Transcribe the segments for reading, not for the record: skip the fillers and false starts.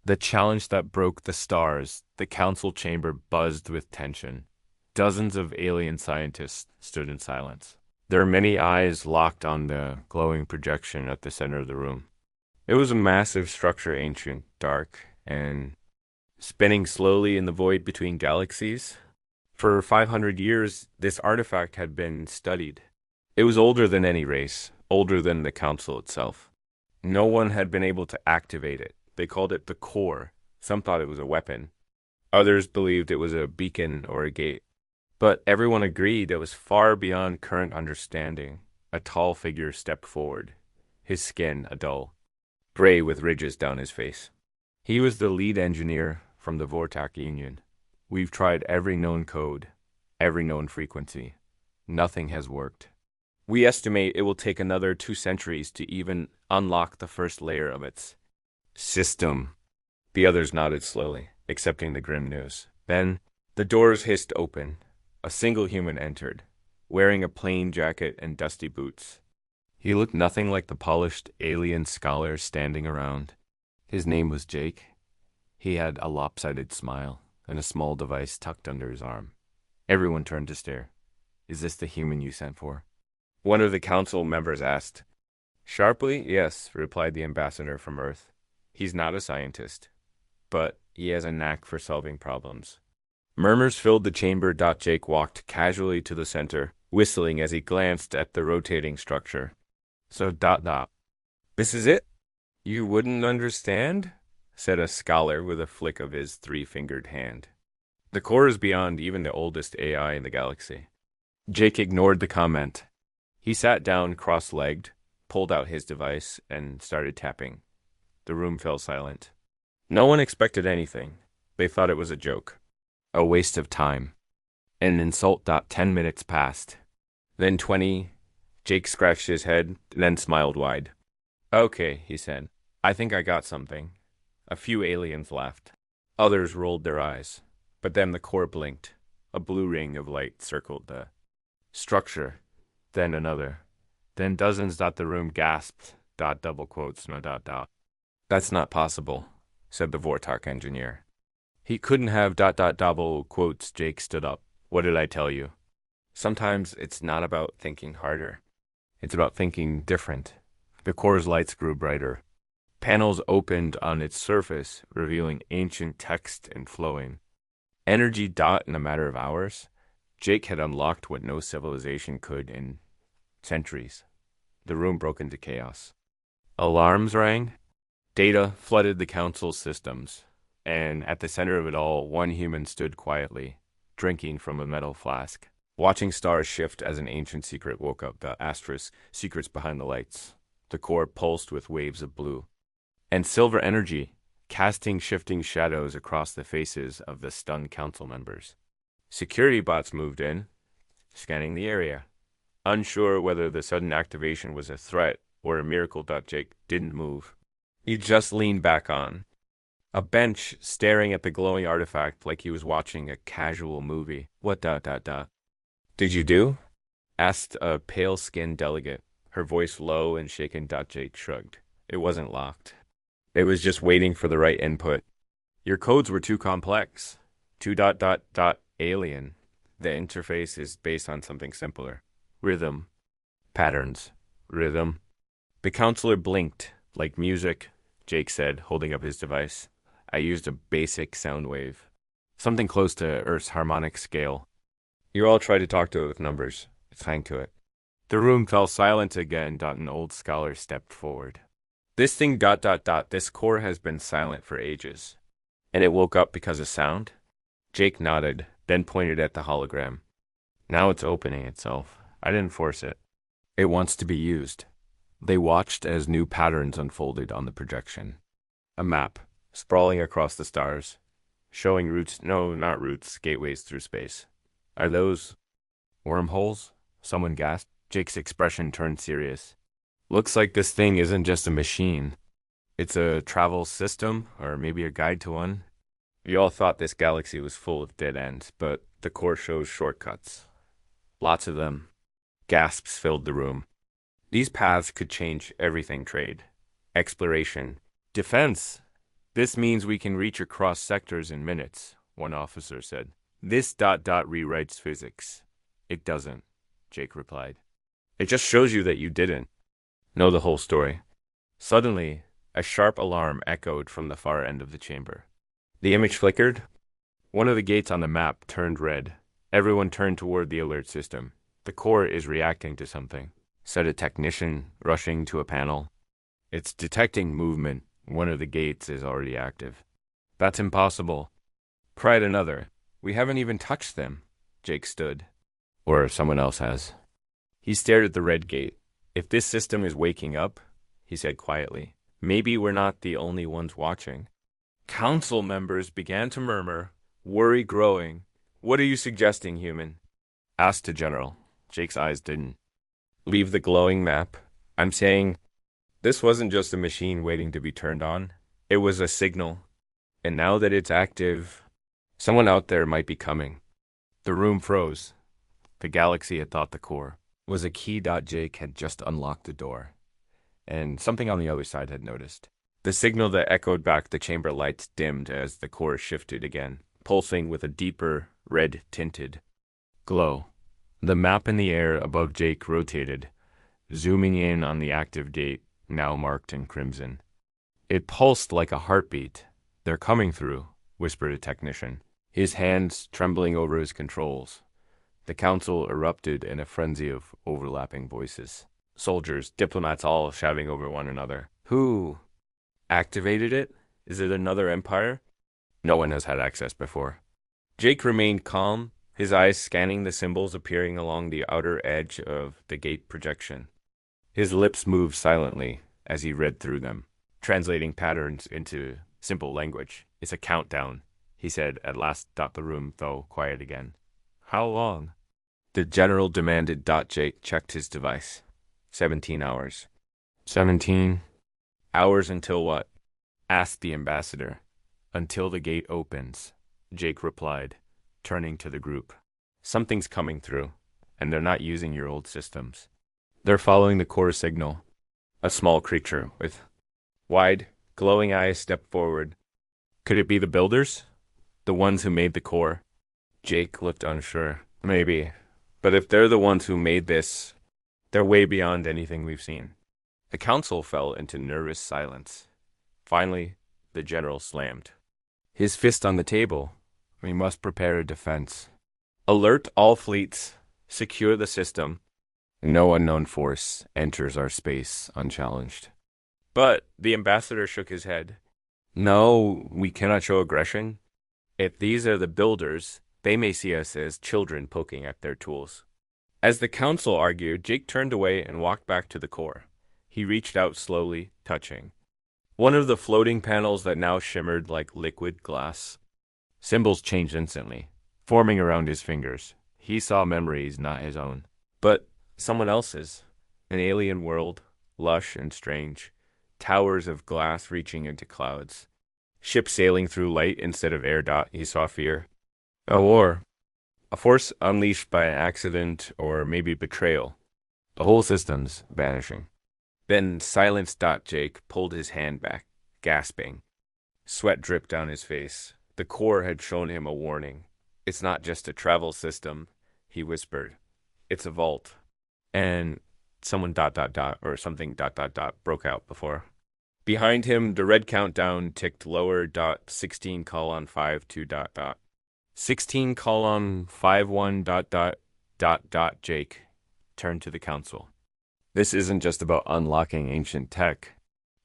The challenge that broke the stars, the council chamber buzzed with tension. Dozens of alien scientists stood in silence. Their many eyes locked on the glowing projection at the center of the room. It was a massive structure, ancient, dark, and spinning slowly in the void between galaxies. For 500 years, this artifact had been studied. It was older than any race, older than the council itself. No one had been able to activate it. They called it the core. Some thought it was a weapon. Others believed it was a beacon or a gate. But everyone agreed it was far beyond current understanding. A tall figure stepped forward, his skin a dull gray with ridges down his face. He was the lead engineer from the Vortac Union. We've tried every known code, every known frequency. Nothing has worked. We estimate it will take another 2 centuries to even unlock the first layer of its system. The others nodded slowly, accepting the grim news. Then the doors hissed open. A single human entered, wearing a plain jacket and dusty boots. He looked nothing like the polished alien scholars standing around. His name was Jake. He had a lopsided smile and a small device tucked under his arm. Everyone turned to stare. "Is this the human you sent for?" One of the council members asked. Sharply, "Yes," replied the ambassador from Earth. "He's not a scientist, but he has a knack for solving problems." Murmurs filled the chamber. Jake walked casually to the center, whistling as he glanced at the rotating structure. "So, this is it? You wouldn't understand?" said a scholar with a flick of his 3-fingered hand. "The core is beyond even the oldest AI in the galaxy." Jake ignored the comment. He sat down cross-legged, pulled out his device, and started tapping. The room fell silent. No one expected anything. They thought it was a joke. A waste of time. An insult. 10 minutes passed. Then 20. Jake scratched his head, then smiled wide. "Okay," he said. "I think I got something." A few aliens laughed. Others rolled their eyes. But then the core blinked. A blue ring of light circled the structure. Then another. Then dozens. The room gasped. Double quotes, no doubt. "That's not possible," said the Vortark engineer. "He couldn't have double quotes." Jake stood up. "What did I tell you? Sometimes it's not about thinking harder. It's about thinking different." The core's lights grew brighter. Panels opened on its surface, revealing ancient text and flowing energy. In a matter of hours, Jake had unlocked what no civilization could in centuries. The room broke into chaos. Alarms rang. Data flooded the council's systems. And at the center of it all, one human stood quietly, drinking from a metal flask, watching stars shift as an ancient secret woke up. The asterisk secrets behind the lights. The core pulsed with waves of blue and silver energy, casting shifting shadows across the faces of the stunned council members. Security bots moved in, scanning the area, unsure whether the sudden activation was a threat or a miracle. Jake didn't move. He just leaned back on a bench, staring at the glowing artifact like he was watching a casual movie. "What did you do?" asked a pale-skinned delegate, her voice low and shaken. Jake shrugged. "It wasn't locked. It was just waiting for the right input. Your codes were too complex. Too alien. The interface is based on something simpler. Rhythm. Patterns. Rhythm." The counselor blinked. "Like music," Jake said, holding up his device. "I used a basic sound wave. Something close to Earth's harmonic scale. You all try to talk to it with numbers. It's hang to it." The room fell silent again. An old scholar stepped forward. "This thing. This core has been silent for ages. And it woke up because of sound?" Jake nodded, then pointed at the hologram. "Now it's opening itself. I didn't force it. It wants to be used." They watched as new patterns unfolded on the projection. A map, sprawling across the stars, showing routes, no, not routes, gateways through space. "Are those wormholes?" someone gasped. Jake's expression turned serious. "Looks like this thing isn't just a machine. It's a travel system, or maybe a guide to one. We all thought this galaxy was full of dead ends, but the core shows shortcuts. Lots of them." Gasps filled the room. These paths could change everything: trade, exploration, defense. This means we can reach across sectors in minutes, one officer said. This rewrites physics. It doesn't, Jake replied. It just shows you that you didn't know the whole story. Suddenly, a sharp alarm echoed from the far end of the chamber. The image flickered. One of the gates on the map turned red. Everyone turned toward the alert system. The core is reacting to something, said a technician rushing to a panel. It's detecting movement. One of the gates is already active. That's impossible, cried another. We haven't even touched them. Jake stood. Or someone else has. He stared at the red gate. If this system is waking up, he said quietly, maybe we're not the only ones watching. Council members began to murmur, worry growing. What are you suggesting, human? Asked the general. Jake's eyes didn't leave the glowing map. I'm saying this wasn't just a machine waiting to be turned on. It was a signal. And now that it's active, someone out there might be coming. The room froze. The galaxy had thought the core was a key. Jake had just unlocked the door, and something on the other side had noticed. The signal that echoed back the chamber lights dimmed as the core shifted again, pulsing with a deeper, red-tinted glow. The map in the air above Jake rotated, zooming in on the active gate, now marked in crimson. It pulsed like a heartbeat. They're coming through, whispered a technician, his hands trembling over his controls. The council erupted in a frenzy of overlapping voices. Soldiers, diplomats all shouting over one another. Who activated it? Is it another empire? No one has had access before. Jake remained calm, his eyes scanning the symbols appearing along the outer edge of the gate projection. His lips moved silently as he read through them, translating patterns into simple language. It's a countdown, he said at last. The room, though, quiet again. How long? The general demanded. Jake checked his device. 17 hours. 17 hours until what? Asked the ambassador. Until the gate opens, Jake replied, turning to the group. Something's coming through, and they're not using your old systems. They're following the core signal. A small creature with wide, glowing eyes stepped forward. Could it be the builders? The ones who made the core? Jake looked unsure. Maybe. But if they're the ones who made this, they're way beyond anything we've seen. The council fell into nervous silence. Finally, the general slammed his fist on the table. We must prepare a defense. Alert all fleets. Secure the system. No unknown force enters our space unchallenged. But the ambassador shook his head. No, we cannot show aggression. If these are the builders, they may see us as children poking at their tools. As the council argued, Jake turned away and walked back to the core. He reached out slowly, touching one of the floating panels that now shimmered like liquid glass. Symbols changed instantly, forming around his fingers. He saw memories not his own, but someone else's. An alien world, lush and strange. Towers of glass reaching into clouds. Ships sailing through light instead of air. He saw fear. A war. A force unleashed by accident or maybe betrayal. The whole system's vanishing. Then silence. Jake pulled his hand back, gasping. Sweat dripped down his face. The core had shown him a warning. It's not just a travel system, he whispered. It's a vault. And someone ... or something ... broke out before. Behind him, the red countdown ticked lower. 16:52 ... 16:51 ... Jake turned to the council. This isn't just about unlocking ancient tech.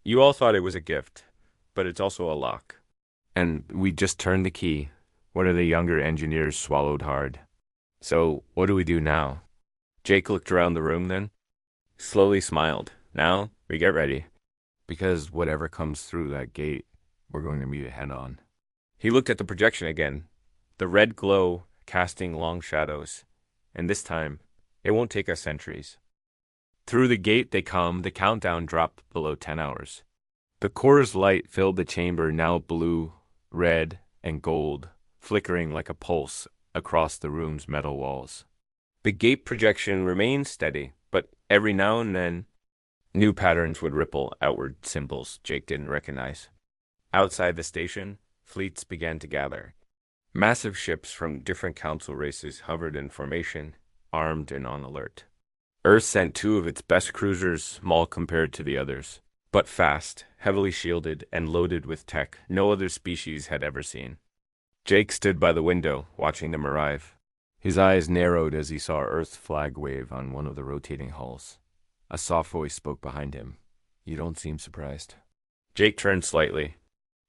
You all thought it was a gift, but it's also a lock. And we just turned the key. One of the younger engineers swallowed hard. So, what do we do now? Jake looked around the room then, slowly smiled. Now, we get ready. Because whatever comes through that gate, we're going to meet it head on. He looked at the projection again, the red glow casting long shadows. And this time, it won't take us centuries. Through the gate they come. The countdown dropped below 10 hours. The core's light filled the chamber, now blue, red, and gold, flickering like a pulse across the room's metal walls. The gate projection remained steady, but every now and then, new patterns would ripple outward, symbols Jake didn't recognize. Outside the station, fleets began to gather. Massive ships from different council races hovered in formation, armed and on alert. Earth sent two of its best cruisers, small compared to the others, but fast, heavily shielded, and loaded with tech no other species had ever seen. Jake stood by the window, watching them arrive. His eyes narrowed as he saw Earth's flag wave on one of the rotating hulls. A soft voice spoke behind him. "You don't seem surprised." Jake turned slightly.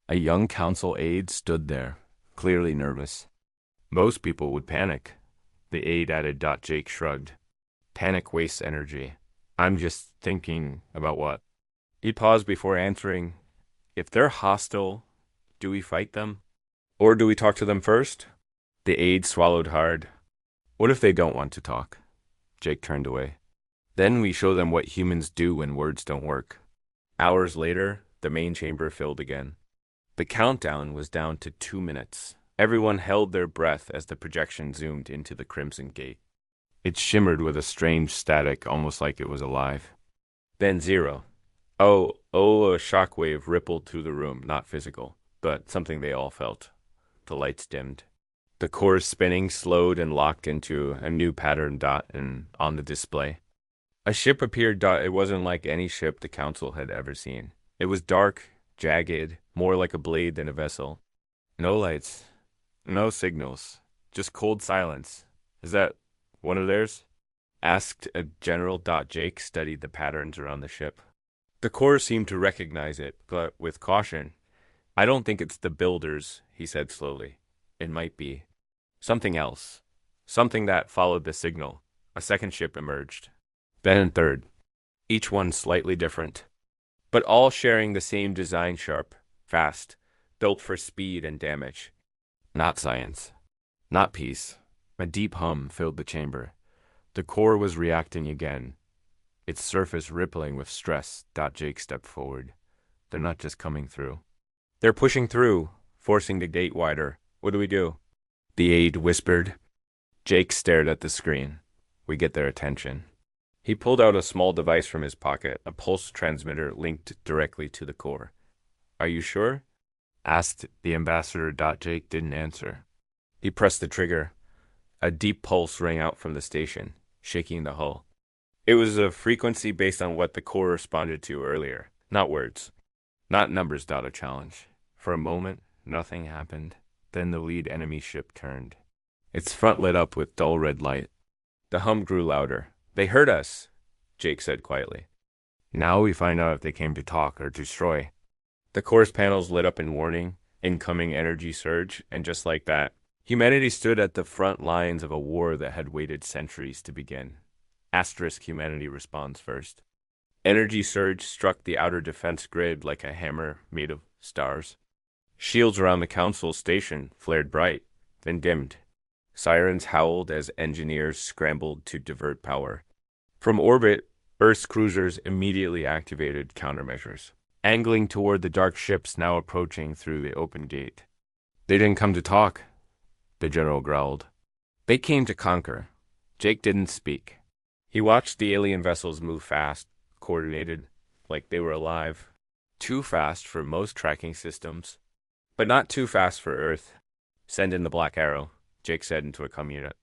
A young council aide stood there, clearly nervous. "Most people would panic," the aide added. Jake shrugged. "Panic wastes energy. I'm just thinking about what?" He paused before answering. "If they're hostile, do we fight them? Or do we talk to them first?" The aide swallowed hard. "What if they don't want to talk?" Jake turned away. "Then we show them what humans do when words don't work." Hours later, the main chamber filled again. The countdown was down to 2 minutes. Everyone held their breath as the projection zoomed into the Crimson Gate. It shimmered with a strange static, almost like it was alive. Then 0. A shockwave rippled through the room, not physical, but something they all felt. The lights dimmed. The cores spinning slowed and locked into a new pattern on the display. A ship appeared. It wasn't like any ship the council had ever seen. It was dark, jagged, more like a blade than a vessel. No lights, no signals, just cold silence. "Is that one of theirs?" asked a general. Jake studied the patterns around the ship. The core seemed to recognize it, but with caution. "I don't think it's the builders," he said slowly. "It might be something else. Something that followed the signal." A second ship emerged. Then a third. Each one slightly different, but all sharing the same design: sharp, fast, built for speed and damage. Not science. Not peace. A deep hum filled the chamber. The core was reacting again, its surface rippling with stress. Jake stepped forward. "They're not just coming through. They're pushing through, forcing the gate wider. What do we do?" The aide whispered. Jake stared at the screen. "We get their attention." He pulled out a small device from his pocket, a pulse transmitter linked directly to the core. "Are you sure?" asked the ambassador. Jake didn't answer. He pressed the trigger. A deep pulse rang out from the station, shaking the hull. It was a frequency based on what the core responded to earlier, not words, not numbers. A challenge. For a moment, nothing happened. Then the lead enemy ship turned. Its front lit up with dull red light. The hum grew louder. "They heard us," Jake said quietly. "Now we find out if they came to talk or destroy." The core's panels lit up in warning, incoming energy surge, and just like that, humanity stood at the front lines of a war that had waited centuries to begin. Humanity responds first. Energy surge struck the outer defense grid like a hammer made of stars. Shields around the council station flared bright, then dimmed. Sirens howled as engineers scrambled to divert power. From orbit, Earth's cruisers immediately activated countermeasures, angling toward the dark ships now approaching through the open gate. "They didn't come to talk," the general growled. "They came to conquer." Jake didn't speak. He watched the alien vessels move fast, coordinated, like they were alive. Too fast for most tracking systems, but not too fast for Earth. "Send in the Black Arrow," Jake said into a community.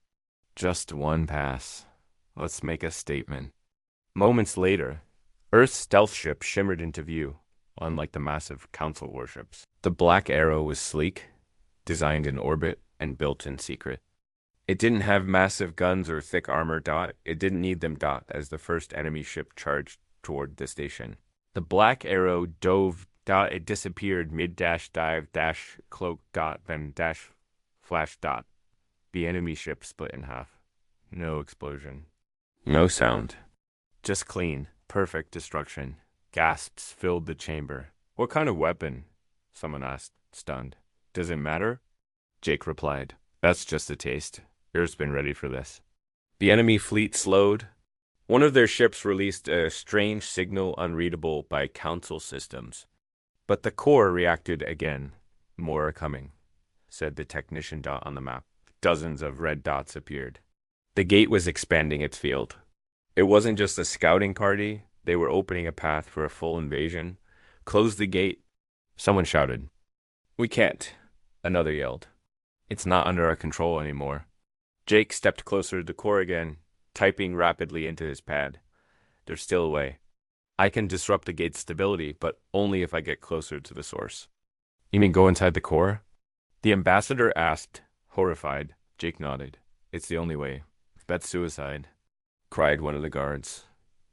"Just one pass. Let's make a statement." Moments later, Earth's stealth ship shimmered into view, unlike the massive council warships. The Black Arrow was sleek, designed in orbit, and built in secret. It didn't have massive guns or thick armor. It didn't need them. As the first enemy ship charged toward the station, the Black Arrow dove. It disappeared mid-dive, cloak. Then flash. The enemy ship split in half. No explosion. No sound. Just clean, perfect destruction. Gasps filled the chamber. "What kind of weapon?" someone asked, stunned. "Does it matter?" Jake replied. "That's just a taste. Earth's been ready for this." The enemy fleet slowed. One of their ships released a strange signal unreadable by council systems. But the core reacted again. "More are coming," said the technician. On the map, dozens of red dots appeared. The gate was expanding its field. It wasn't just a scouting party. They were opening a path for a full invasion. "Close the gate," someone shouted. We can't, another yelled. It's not under our control anymore. Jake stepped closer to the core again, typing rapidly into his pad. There's still a way. I can disrupt the gate's stability, but only if I get closer to the source. You mean go inside the core? The ambassador asked, horrified. Jake nodded. It's the only way. That's suicide, cried one of the guards.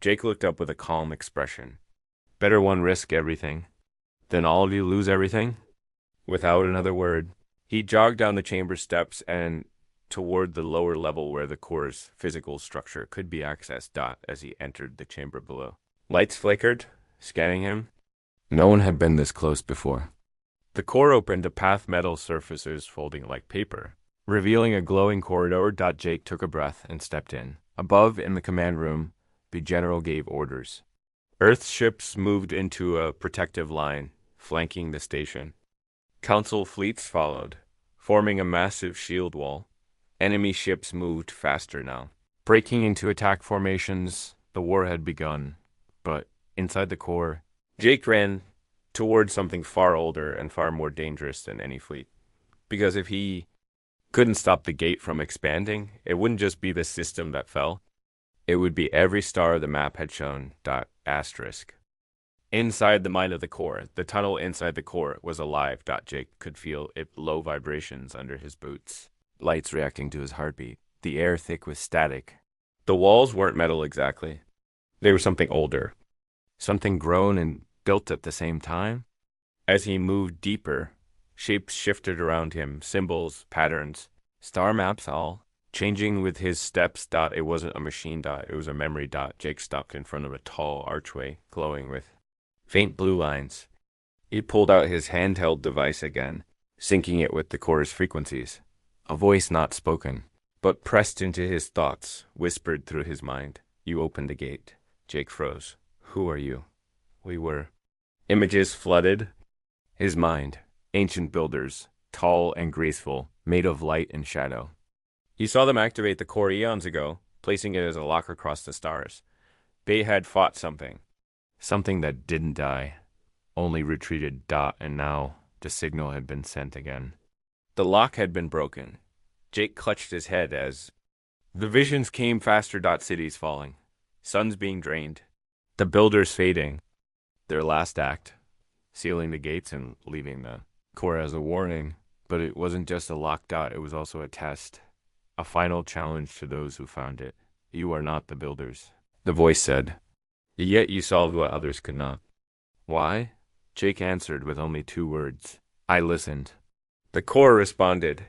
Jake looked up with a calm expression. Better one risk everything. Then all of you lose everything? Without another word, he jogged down the chamber steps and toward the lower level where the core's physical structure could be accessed. As he entered the chamber below. Lights flickered, scanning him. No one had been this close before. The core opened to path metal surfaces folding like paper, revealing a glowing corridor. Jake took a breath and stepped in. Above, in the command room, the general gave orders. Earth ships moved into a protective line, flanking the station. Council fleets followed, forming a massive shield wall. Enemy ships moved faster now. Breaking into attack formations, the war had begun. But inside the core, Jake ran towards something far older and far more dangerous than any fleet. Because if he couldn't stop the gate from expanding, it wouldn't just be the system that fell. It would be every star the map had shown. Asterisk. Inside the mind of the core, the tunnel inside the core was alive. Jake could feel it low vibrations under his boots. Lights reacting to his heartbeat. The air thick with static. The walls weren't metal exactly. They were something older. Something grown and built at the same time. As he moved deeper, shapes shifted around him, symbols, patterns, star maps all, changing with his steps. It wasn't a machine. It was a memory. Jake stopped in front of a tall archway, glowing with faint blue lines. He pulled out his handheld device again, syncing it with the core's frequencies. A voice not spoken, but pressed into his thoughts, whispered through his mind. You opened the gate. Jake froze. Who are you? We were. Images flooded his mind. Ancient builders, tall and graceful, made of light and shadow. He saw them activate the core eons ago, placing it as a lock across the stars. They had fought something. Something that didn't die, only retreated. And now the signal had been sent again. The lock had been broken. Jake clutched his head as the visions came faster. Cities falling. Suns being drained. The builders fading. Their last act. Sealing the gates and leaving the core as a warning. But it wasn't just a lock. It was also a test. A final challenge to those who found it. You are not the builders. The voice said. Yet you solved what others could not. Why? Jake answered with only 2 words. I listened. The core responded.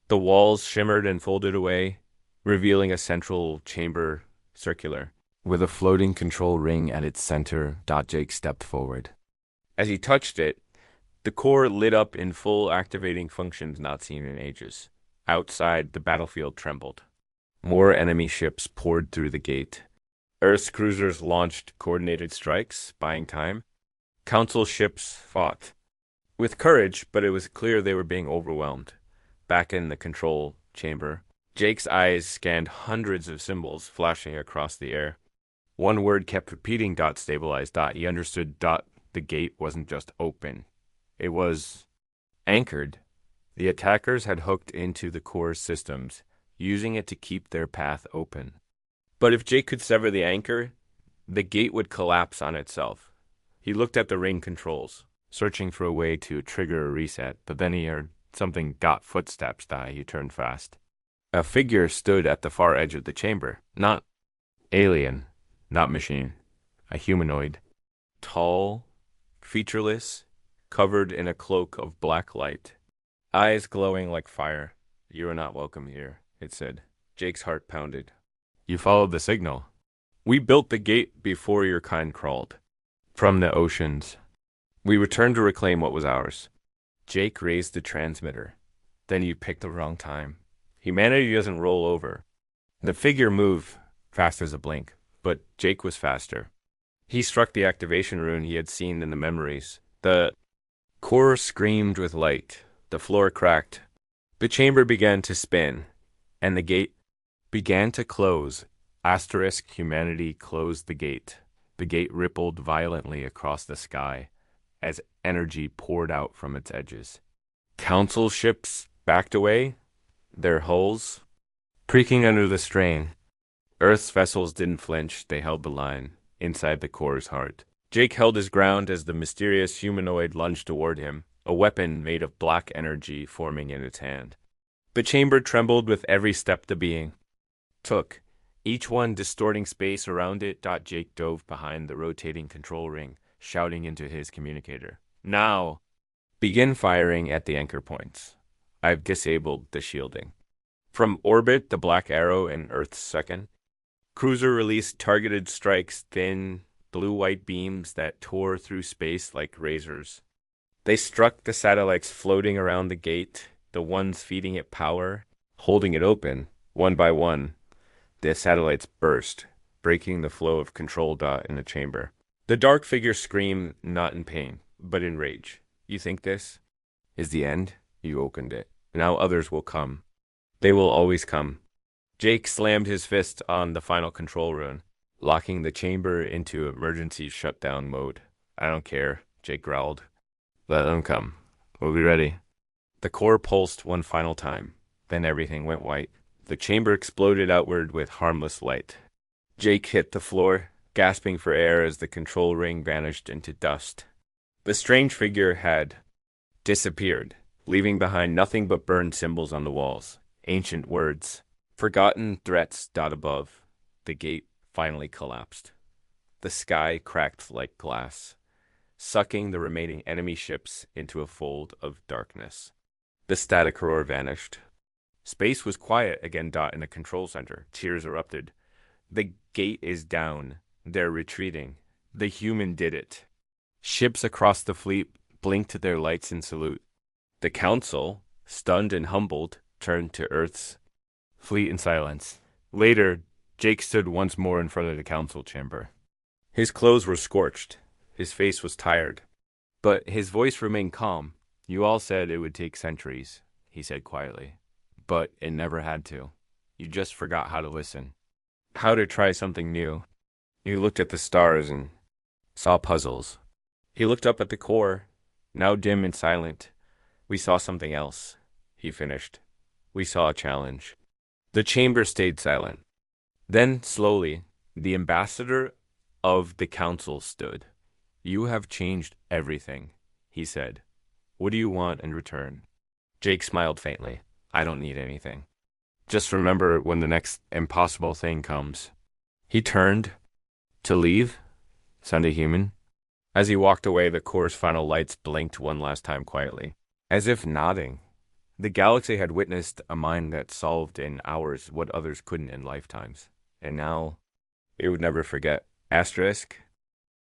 The walls shimmered and folded away, revealing a central chamber, circular, with a floating control ring at its center. Jake stepped forward. As he touched it, the core lit up in full activating functions not seen in ages. Outside, the battlefield trembled. More enemy ships poured through the gate. Earth's cruisers launched coordinated strikes, buying time. Council ships fought. With courage, but it was clear they were being overwhelmed. Back in the control chamber, Jake's eyes scanned hundreds of symbols flashing across the air. One word kept repeating. Stabilize. He understood. The gate wasn't just open. It was anchored. The attackers had hooked into the core's systems, using it to keep their path open. But if Jake could sever the anchor, the gate would collapse on itself. He looked at the ring controls, searching for a way to trigger a reset, but then he heard something. Footsteps. He turned fast. A figure stood at the far edge of the chamber. Not alien, not machine. A humanoid. Tall, featureless, covered in a cloak of black light. Eyes glowing like fire. You are not welcome here, it said. Jake's heart pounded. You followed the signal. We built the gate before your kind crawled. From the oceans. We returned to reclaim what was ours. Jake raised the transmitter. Then you picked the wrong time. Humanity doesn't roll over. The figure moved fast as a blink, but Jake was faster. He struck the activation rune he had seen in the memories. The core screamed with light. The floor cracked. The chamber began to spin, and the gate began to close. Asterisk. Humanity closed the gate. The gate rippled violently across the sky as energy poured out from its edges. Council ships backed away, their hulls creaking under the strain. Earth's vessels didn't flinch, they held the line, inside the core's heart. Jake held his ground as the mysterious humanoid lunged toward him, a weapon made of black energy forming in its hand. The chamber trembled with every step the being took, each one distorting space around it. Jake dove behind the rotating control ring, shouting into his communicator. Now! Begin firing at the anchor points. I've disabled the shielding. From orbit, the black arrow in Earth's second. Cruiser released targeted strikes, thin, blue-white beams that tore through space like razors. They struck the satellites floating around the gate, the ones feeding it power, holding it open, one by one. The satellites burst, breaking the flow of control in the chamber. The dark figure screamed, not in pain, but in rage. You think this is the end? You opened it. Now others will come. They will always come. Jake slammed his fist on the final control rune, locking the chamber into emergency shutdown mode. I don't care, Jake growled. Let them come. We'll be ready. The core pulsed one final time. Then everything went white. The chamber exploded outward with harmless light. Jake hit the floor, gasping for air as the control ring vanished into dust. The strange figure had disappeared, leaving behind nothing but burned symbols on the walls. Ancient words. Forgotten threats. Above. The gate finally collapsed. The sky cracked like glass, sucking the remaining enemy ships into a fold of darkness. The static roar vanished. Space was quiet again. In the control center, tears erupted. The gate is down. They're retreating. The human did it. Ships across the fleet blinked their lights in salute. The council, stunned and humbled, turned to Earth's fleet in silence. Later, Jake stood once more in front of the council chamber. His clothes were scorched. His face was tired. But his voice remained calm. You all said it would take centuries, he said quietly. But it never had to. You just forgot how to listen. How to try something new. You looked at the stars and saw puzzles. He looked up at the core, now dim and silent. We saw something else, he finished. We saw a challenge. The chamber stayed silent. Then, slowly, the ambassador of the council stood. You have changed everything, he said. What do you want in return? Jake smiled faintly. I don't need anything. Just remember when the next impossible thing comes. He turned to leave, sounded human. As he walked away, the core's final lights blinked one last time quietly, as if nodding. The galaxy had witnessed a mind that solved in hours what others couldn't in lifetimes. And now, it would never forget. Asterisk,